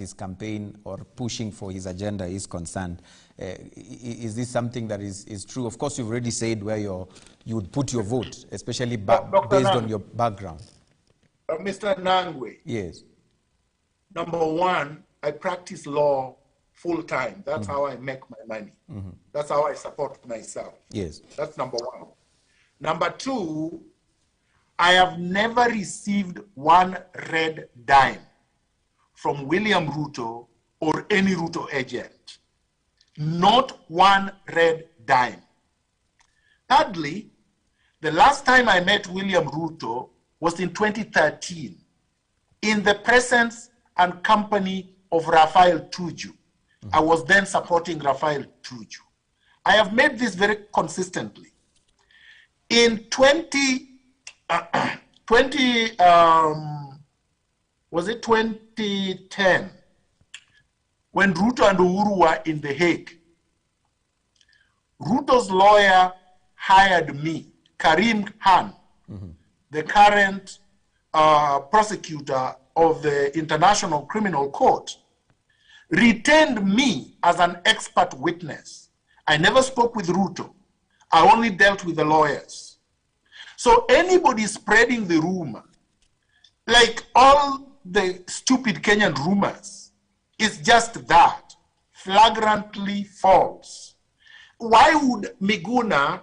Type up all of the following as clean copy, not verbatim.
his campaign or pushing for his agenda is concerned. Is this something that is true? Of course, you've already said where you would put your vote, especially based on your background. Mr. Nangwe. Yes. Number one, I practice law full time. That's how I make my money. That's how I support myself. Yes. That's number one. Number two, I have never received one red dime from William Ruto or any Ruto agent. Not one red dime. Thirdly, the last time I met William Ruto was in 2013 in the presence and company of Raphael Tuju. I was then supporting Raphael Tuju. I have made this very consistently. In 2010, when Ruto and Uhuru were in The Hague, Ruto's lawyer hired me, Karim Khan, the current prosecutor of the International Criminal Court, retained me as an expert witness. I never spoke with Ruto. I only dealt with the lawyers. So anybody spreading the rumor, like all the stupid Kenyan rumors, is just that, flagrantly false. Why would Miguna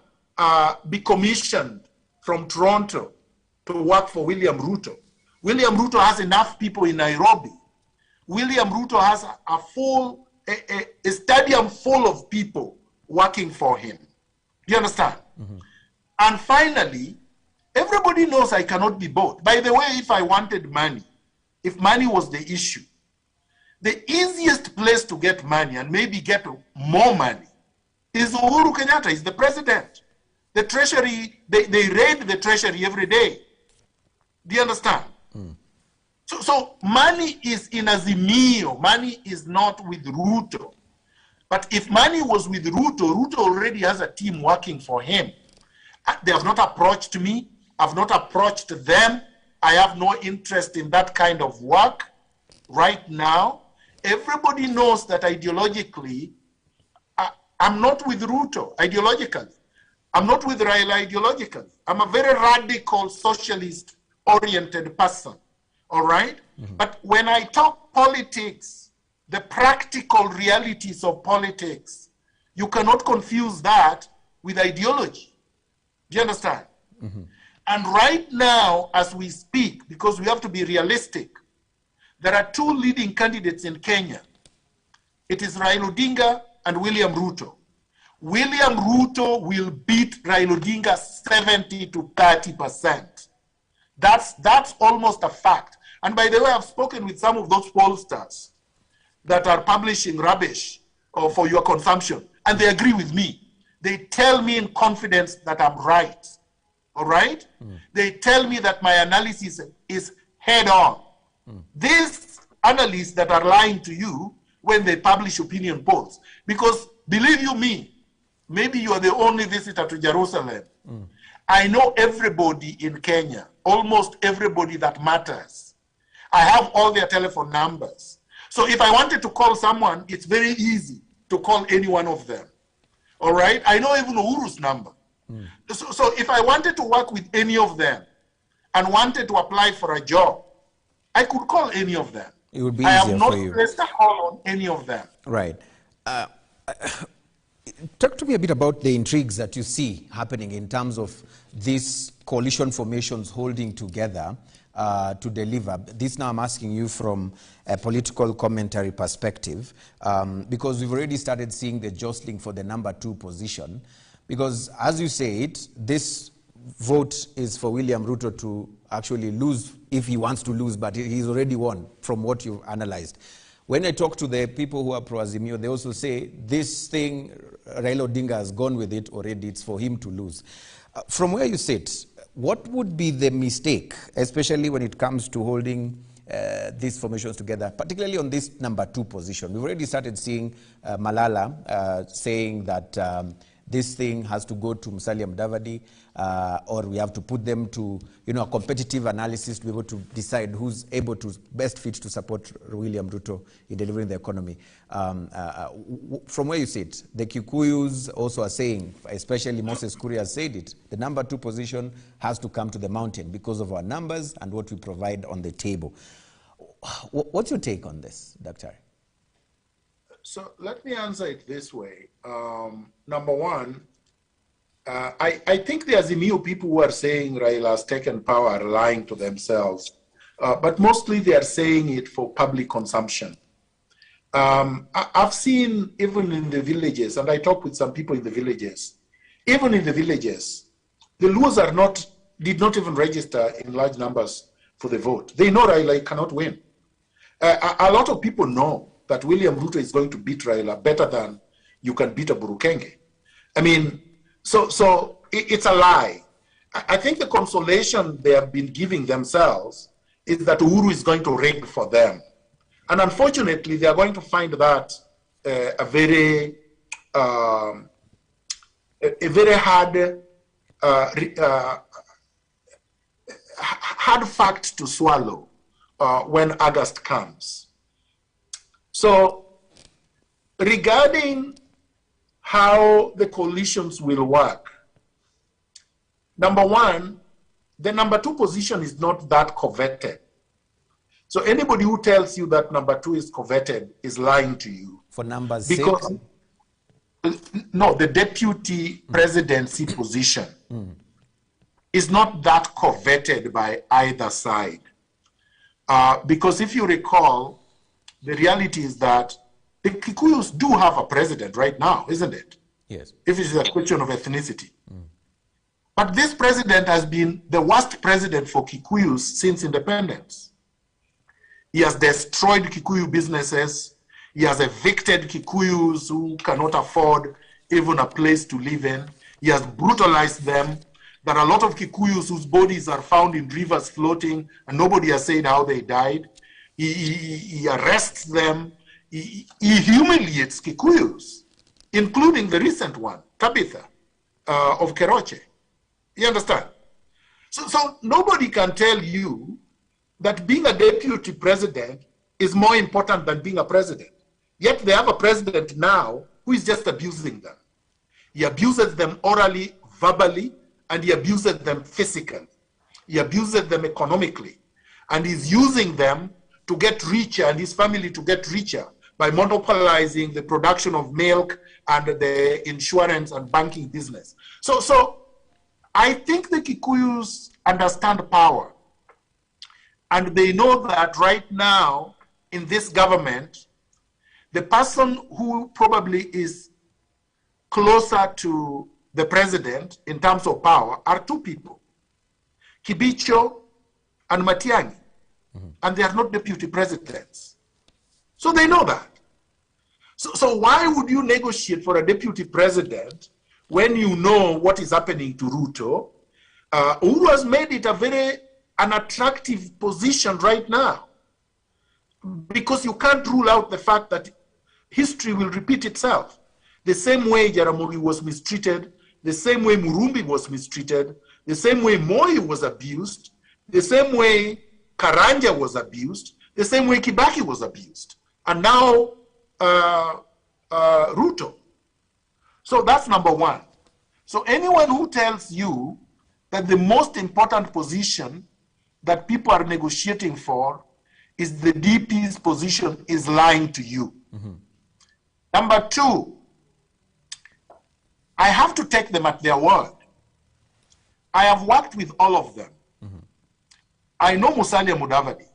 be commissioned from Toronto to work for William Ruto? William Ruto has enough people in Nairobi. William Ruto has a stadium full of people working for him. Do you understand? And finally, everybody knows I cannot be bought. By the way, if I wanted money, if money was the issue, the easiest place to get money and maybe get more money is Uhuru Kenyatta, is the president. The treasury, they raid the treasury every day. Do you understand? So money is in Azimio. Money is not with Ruto. But if money was with Ruto, Ruto already has a team working for him. They have not approached me. I've not approached them. I have no interest in that kind of work right now. Everybody knows that ideologically, I'm not with Ruto ideologically. I'm not with Raila ideologically. I'm a very radical socialist-oriented person. All right? But when I talk politics, the practical realities of politics, you cannot confuse that with ideology. Do you understand? And right now, as we speak, because we have to be realistic, there are two leading candidates in Kenya. It is Raila Odinga and William Ruto. William Ruto will beat Raila Odinga 70 to 30%. That's almost a fact. And by the way, I've spoken with some of those pollsters that are publishing rubbish for your consumption, and they agree with me. They tell me in confidence that I'm right. All right? They tell me that my analysis is head on. These analysts that are lying to you when they publish opinion polls, because believe you me, maybe you are the only visitor to Jerusalem. I know everybody in Kenya, almost everybody that matters. I have all their telephone numbers. So if I wanted to call someone, it's very easy to call any one of them. All right? I know even Uhuru's number. So if I wanted to work with any of them and wanted to apply for a job, I could call any of them. It would be easier for you. I have not placed a call on any of them. Right. Talk to me a bit about the intrigues that you see happening in terms of these coalition formations holding together to deliver. This now I'm asking you from a political commentary perspective, because we've already started seeing the jostling for the #2 position. Because as you say it, this vote is for William Ruto to actually lose if he wants to lose, but he's already won from what you've analyzed. When I talk to the people who are pro-Azimio, they also say this thing, Raila Odinga has gone with it already, it's for him to lose. From where you sit, what would be the mistake, especially when it comes to holding these formations together, particularly on this #2 position? We've already started seeing Malala saying that this thing has to go to Musalia Mudavadi, or we have to put them to, a competitive analysis to be able to decide who's able to best fit to support William Ruto in delivering the economy. From where you sit, the Kikuyus also are saying, especially Moses Kuria has said it, the number 2 position has to come to the mountain because of our numbers and what we provide on the table. What's your take on this, Dr.? So let me answer it this way. Number one, I think the Azimio people who are saying Raila has taken power are lying to themselves, but mostly they are saying it for public consumption. I've seen even in the villages, and I talk with some people in the villages, even in the villages, the Luos did not even register in large numbers for the vote. They know Raila cannot win. A lot of people know that William Ruto is going to beat Raila better than you can beat a Burukenge. I mean, so it's a lie. I think the consolation they have been giving themselves is that Uhuru is going to rig for them. And unfortunately, they are going to find that a very hard fact to swallow when August comes. So, regarding how the coalitions will work, number one, the number 2 position is not that coveted. So anybody who tells you that number 2 is coveted is lying to you. For number 6? No, the deputy presidency position is not that coveted by either side. Because if you recall, the reality is that the Kikuyus do have a president right now, isn't it? Yes. If it's a question of ethnicity. But this president has been the worst president for Kikuyus since independence. He has destroyed Kikuyu businesses. He has evicted Kikuyus who cannot afford even a place to live in. He has brutalized them. There are a lot of Kikuyus whose bodies are found in rivers floating, and nobody has said how they died. He arrests them. He humiliates Kikuyus, including the recent one, Tabitha of Keroche. You understand? So nobody can tell you that being a deputy president is more important than being a president. Yet they have a president now who is just abusing them. He abuses them orally, verbally, and he abuses them physically. He abuses them economically. And he's using them to get richer and his family to get richer by monopolizing the production of milk and the insurance and banking business. So I think the Kikuyus understand power. And they know that right now in this government, the person who probably is closer to the president in terms of power are 2 people, Kibicho and Matiang'i. And they are not deputy presidents. So they know that. So why would you negotiate for a deputy president when you know what is happening to Ruto? Uhuru has made it a very unattractive position right now because you can't rule out the fact that history will repeat itself. The same way Jaramogi was mistreated, the same way Murumbi was mistreated, the same way Moi was abused, the same way Karanja was abused, the same way Kibaki was abused, and now Ruto. So that's number 1. So anyone who tells you that the most important position that people are negotiating for is the DP's position is lying to you. Number 2, I have to take them at their word. I have worked with all of them. I know Musalia Mudavadi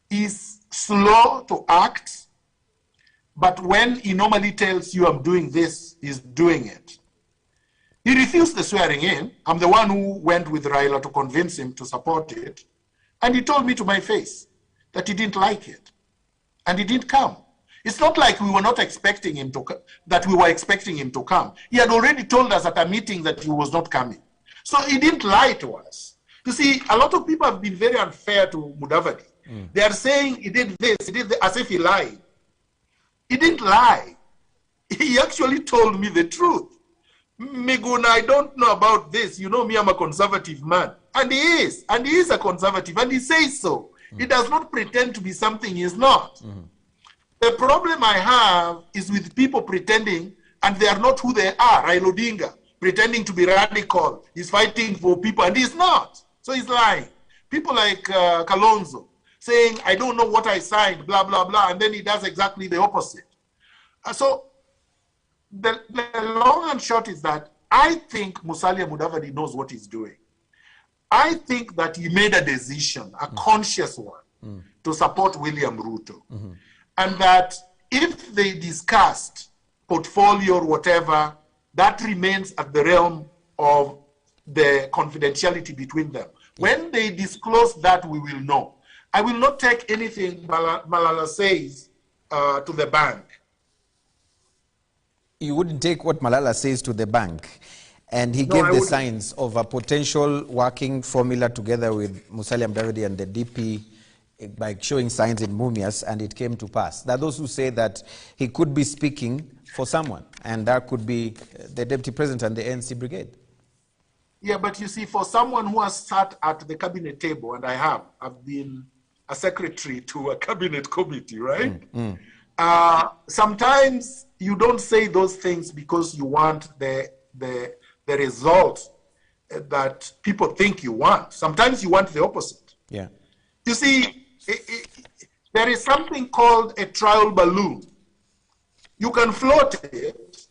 is slow to act, but when he normally tells you I'm doing this, he's doing it. He refused the swearing in. I'm the one who went with Raila to convince him to support it. And he told me to my face that he didn't like it. And he didn't come. It's not like we were not expecting him to that we were expecting him to come. He had already told us at a meeting that he was not coming. So he didn't lie to us. You see, a lot of people have been very unfair to Mudavadi. They are saying he did this, as if he lied. He didn't lie. he actually told me the truth. Miguna, I don't know about this. You know me, I'm a conservative man. And he is a conservative, and he says so. He does not pretend to be something he is not. The problem I have is with people pretending, and they are not who they are. Raila Odinga, pretending to be radical. He's fighting for people, and he's not. So he's lying. People like Kalonzo, saying, I don't know what I signed, blah, blah, blah, and then he does exactly the opposite. So the long and short is that I think Musalia Mudavadi knows what he's doing. I think that he made a decision, a conscious one, to support William Ruto. And that if they discussed portfolio or whatever, that remains at the realm of the confidentiality between them. When they disclose that, we will know. I will not take anything Malala says to the bank. You wouldn't take what Malala says to the bank. And he gave the signs of a potential working formula together with Musalia Mudavadi and the DP by showing signs in Mumias, and it came to pass. There are those who say that he could be speaking for someone, and that could be the Deputy President and the ANC brigade. Yeah, but you see, for someone who has sat at the cabinet table, and I've been a secretary to a cabinet committee, right? Sometimes you don't say those things because you want the result that people think you want. Sometimes you want the opposite. Yeah. You see, there is something called a trial balloon. You can float it,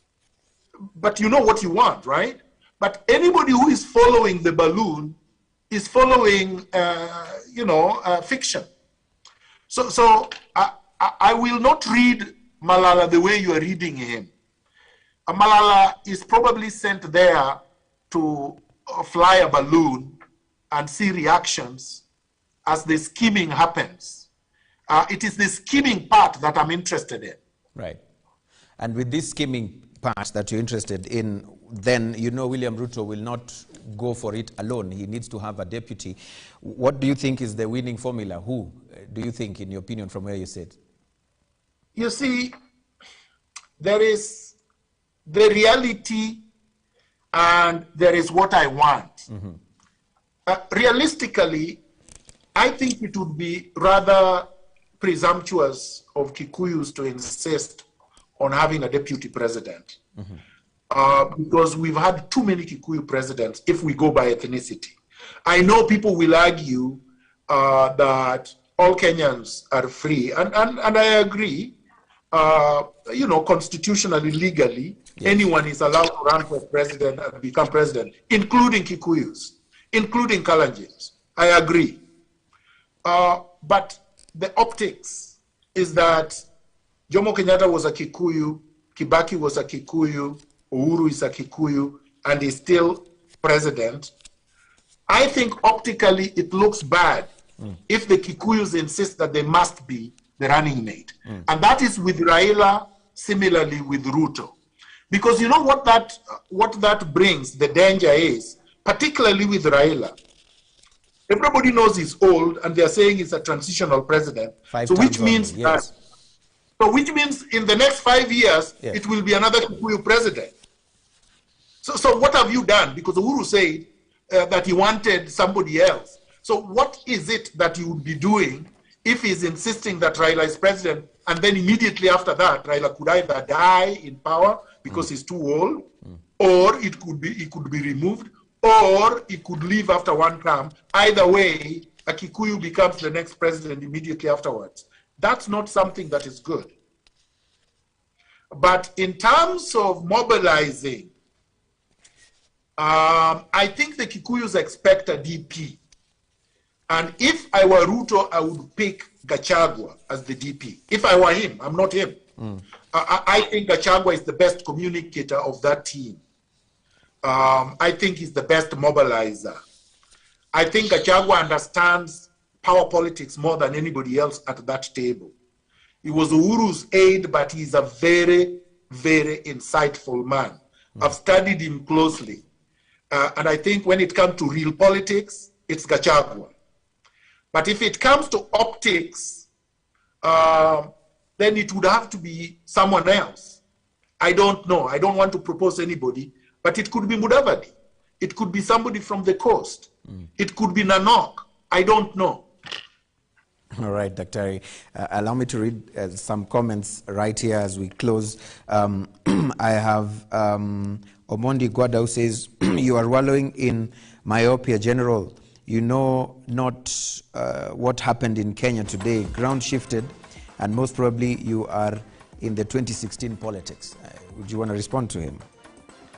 but you know what you want, right? But anybody who is following the balloon is following, fiction. So I will not read Malala the way you are reading him. Malala is probably sent there to fly a balloon and see reactions as the scheming happens. It is the scheming part that I'm interested in. Right. And with this scheming part that you're interested in, then you know William Ruto will not go for it alone. He needs to have a deputy. What do you think is the winning formula? Who do you think, in your opinion, from where you sit? You see, there is the reality and there is what I want. Realistically, I think it would be rather presumptuous of Kikuyus to insist on having a deputy president. Because we've had too many Kikuyu presidents if we go by ethnicity. I know people will argue that all Kenyans are free, and I agree. Constitutionally, legally, anyone is allowed to run for president and become president, including Kikuyus, including Kalenjins. I agree. But the optics is that Jomo Kenyatta was a Kikuyu, Kibaki was a Kikuyu, Uhuru is a Kikuyu, and is still president. I think optically it looks bad if the Kikuyus insist that they must be the running mate. And that is with Raila, similarly with Ruto. Because you know what that brings, the danger is, particularly with Raila. Everybody knows he's old, and they're saying he's a transitional president. Which means in the next 5 years, it will be another Kikuyu president. So what have you done? Because Uhuru said that he wanted somebody else. So what is it that you would be doing if he's insisting that Raila is president, and then immediately after that, Raila could either die in power because he's too old, or he could be removed, or he could leave after one term. Either way, a Kikuyu becomes the next president immediately afterwards. That's not something that is good. But in terms of mobilizing, I think the Kikuyus expect a DP. And if I were Ruto, I would pick Gachagua as the DP. If I were him, I'm not him. I think Gachagua is the best communicator of that team. I think he's the best mobilizer. I think Gachagua understands power politics more than anybody else at that table. He was Uhuru's aide, but he's a very, very insightful man. I've studied him closely. And I think when it comes to real politics, it's Gachagua. But if it comes to optics, then it would have to be someone else. I don't know. I don't want to propose anybody, but it could be Mudavadi. It could be somebody from the coast. It could be Nanok. I don't know. All right, Dr. Allow me to read some comments right here as we close. I have Omondi Gwada who says, you are wallowing in myopia, General. You know not what happened in Kenya today. Ground shifted, and most probably you are in the 2016 politics. Would you want to respond to him?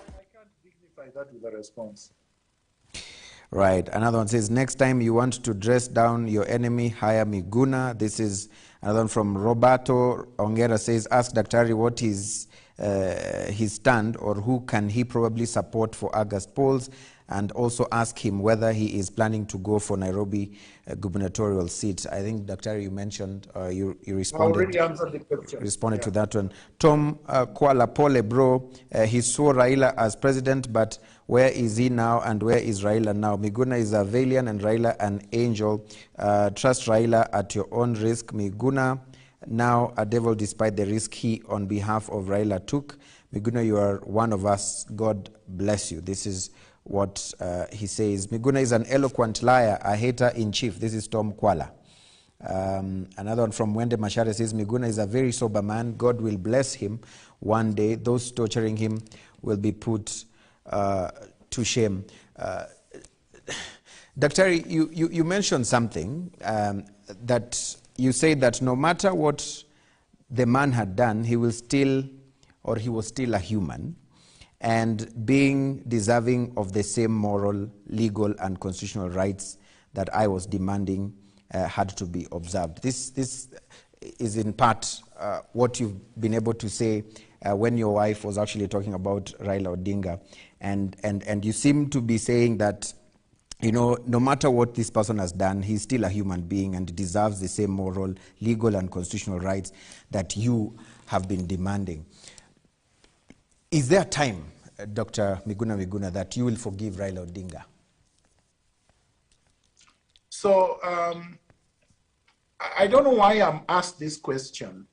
I can't dignify that with a response. Right. Another one says, next time you want to dress down your enemy, hire Miguna. This is another one from Roberto Ongera says, ask Daktari what is his stand or who can he probably support for August polls, and also ask him whether he is planning to go for Nairobi gubernatorial seat. I think, Daktari, you mentioned, you responded. I already answered the question. Responded to that one. Tom Kuala Pole, bro, he saw Raila as president, but where is he now and where is Raila now? Miguna is a valiant and Raila an angel. Trust Raila at your own risk. Miguna now a devil despite the risk he on behalf of Raila took. Miguna, you are one of us. God bless you. This is what he says. Miguna is an eloquent liar, a hater in chief. This is Tom Kuala. Another one from Wende Mashare says, Miguna is a very sober man. God will bless him one day. Those torturing him will be put to shame. Daktari, you mentioned something that you say that no matter what the man had done, he will still, or he was still a human, and being deserving of the same moral, legal, and constitutional rights that I was demanding had to be observed. This is in part what you've been able to say when your wife was actually talking about Raila Odinga, and you seem to be saying that, you know, no matter what this person has done, he's still a human being and deserves the same moral, legal, and constitutional rights that you have been demanding. Is there a time, Dr. Miguna Miguna, that you will forgive Raila Odinga? So, I don't know why I'm asked this question,